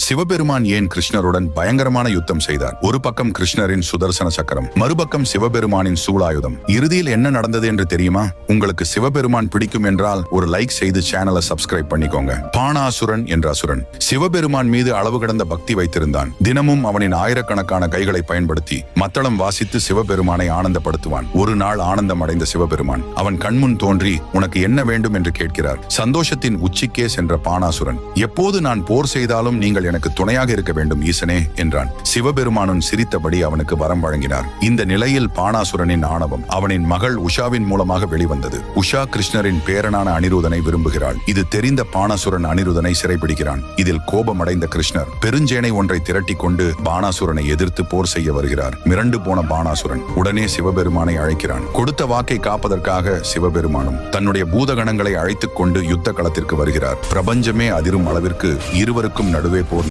சிவபெருமான் ஏன் கிருஷ்ணருடன் பயங்கரமான யுத்தம் செய்தார்? ஒரு பக்கம் கிருஷ்ணரின் சுதர்சன சக்கரம், மறுபக்கம் சிவபெருமானின் சூலாயுதம். இறுதியில் என்ன நடந்தது என்று தெரியுமா? உங்களுக்கு சிவபெருமான் பிடிக்கும் என்றால் ஒரு லைக் செய்து சேனலை சப்ஸ்கிரைப் பண்ணிக்கோங்க. பாணாசுரன் என்ற அசுரன் சிவபெருமான் மீது அளவு கடந்த பக்தி வைத்திருந்தான். தினமும் அவனின் ஆயிரக்கணக்கான கைகளை பயன்படுத்தி மத்தளம் வாசித்து சிவபெருமானை ஆனந்தப்படுத்துவான். ஒரு நாள் ஆனந்தம் அடைந்த சிவபெருமான் அவன் கண்முன் தோன்றி, உனக்கு என்ன வேண்டும் என்று கேட்கிறார். சந்தோஷத்தின் உச்சிக்கே சென்ற பாணாசுரன், எப்போது நான் போர் செய்தாலும் நீங்கள் எனக்கு துணையாக இருக்க வேண்டும் ஈசனே என்றான். சிவபெருமானும் சிரித்தபடி அவனுக்கு வரம் வழங்கினார். இந்த நிலையில் பாணாசுரனின் ஆணவம் அவனின் மகள் உஷாவின் மூலமாக வெளிவந்தது. உஷா கிருஷ்ணரின் பேரனான அனிருதனை விரும்புகிறாள். இது தெரிந்த பாணாசுரன் அனிருதனை சிறைபிடிக்கிறான். இதில் கோபமடைந்த கிருஷ்ணர் பெருஞ்சேனை ஒன்றை திரட்டி கொண்டு பாணாசுரனை எதிர்த்து போர் செய்ய வருகிறார். மிரண்டு போன பாணாசுரன் உடனே சிவபெருமானை அழைக்கிறான். கொடுத்த வாக்கை காப்பதற்காக சிவபெருமானும் தன்னுடைய பூதகணங்களை அழைத்துக் கொண்டு யுத்த களத்திற்கு வருகிறார். பிரபஞ்சமே அதிரும் அளவிற்கு இருவருக்கும் நடுவே போர்